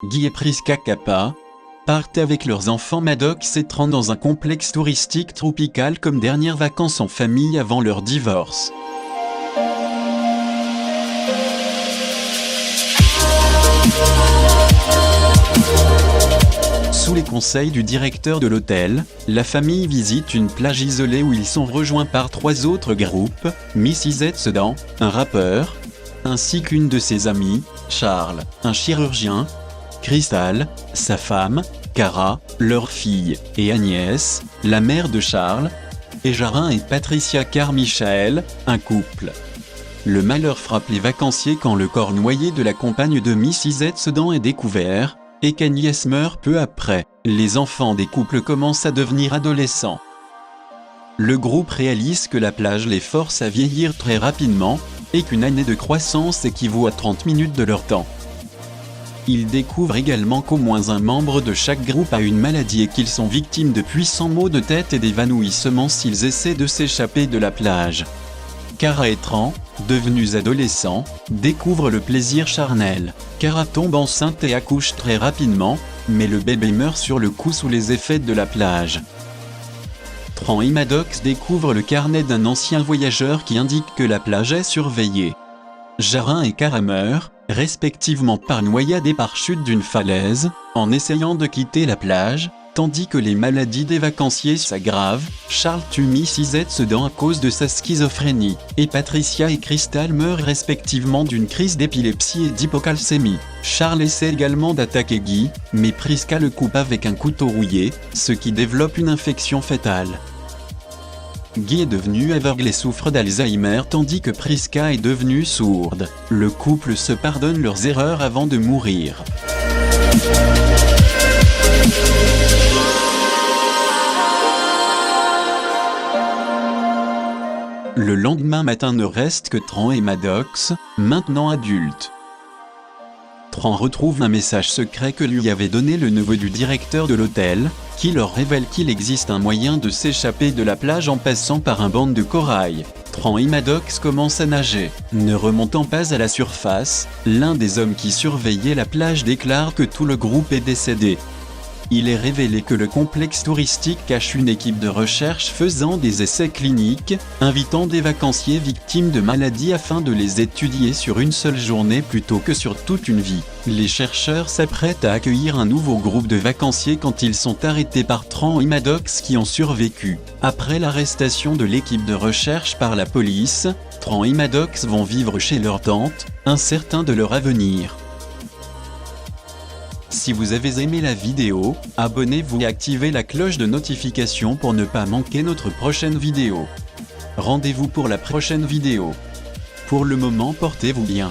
Guy et Priska Kappa partent avec leurs enfants Maddox et Tran dans un complexe touristique tropical comme dernières vacances en famille avant leur divorce. Sous les conseils du directeur de l'hôtel, la famille visite une plage isolée où ils sont rejoints par 3 autres groupes, Mrs. Sedan, un rappeur, ainsi qu'une de ses amies, Charles, un chirurgien, Crystal, sa femme, Cara, leur fille, et Agnès, la mère de Charles, et Jarin et Patricia Carmichael, un couple. Le malheur frappe les vacanciers quand le corps noyé de la compagne de Mrs. Sedan est découvert, et qu'Agnès meurt peu après. Les enfants des couples commencent à devenir adolescents. Le groupe réalise que la plage les force à vieillir très rapidement, et qu'une année de croissance équivaut à 30 minutes de leur temps. Ils découvrent également qu'au moins un membre de chaque groupe a une maladie et qu'ils sont victimes de puissants maux de tête et d'évanouissements s'ils essaient de s'échapper de la plage. Cara et Tran, devenus adolescents, découvrent le plaisir charnel. Cara tombe enceinte et accouche très rapidement, mais le bébé meurt sur le coup sous les effets de la plage. Tran et Maddox découvrent le carnet d'un ancien voyageur qui indique que la plage est surveillée. Jarin et Cara meurent, respectivement par noyade et par chute d'une falaise, en essayant de quitter la plage, tandis que les maladies des vacanciers s'aggravent. Charles tue Mrs. Sedan à cause de sa schizophrénie, et Patricia et Crystal meurent respectivement d'une crise d'épilepsie et d'hypocalcémie. Charles essaie également d'attaquer Guy, mais Priska le coupe avec un couteau rouillé, ce qui développe une infection fétale. Guy est devenu aveugle et souffre d'Alzheimer tandis que Priska est devenue sourde. Le couple se pardonne leurs erreurs avant de mourir. Le lendemain matin ne reste que Tran et Maddox, maintenant adultes. Tran retrouve un message secret que lui avait donné le neveu du directeur de l'hôtel, qui leur révèle qu'il existe un moyen de s'échapper de la plage en passant par un banc de corail. Tran et Maddox commencent à nager. Ne remontant pas à la surface, l'un des hommes qui surveillait la plage déclare que tout le groupe est décédé. Il est révélé que le complexe touristique cache une équipe de recherche faisant des essais cliniques, invitant des vacanciers victimes de maladies afin de les étudier sur une seule journée plutôt que sur toute une vie. Les chercheurs s'apprêtent à accueillir un nouveau groupe de vacanciers quand ils sont arrêtés par Tran et Maddox qui ont survécu. Après l'arrestation de l'équipe de recherche par la police, Tran et Maddox vont vivre chez leur tante, incertains de leur avenir. Si vous avez aimé la vidéo, abonnez-vous et activez la cloche de notification pour ne pas manquer notre prochaine vidéo. Rendez-vous pour la prochaine vidéo. Pour le moment, portez-vous bien.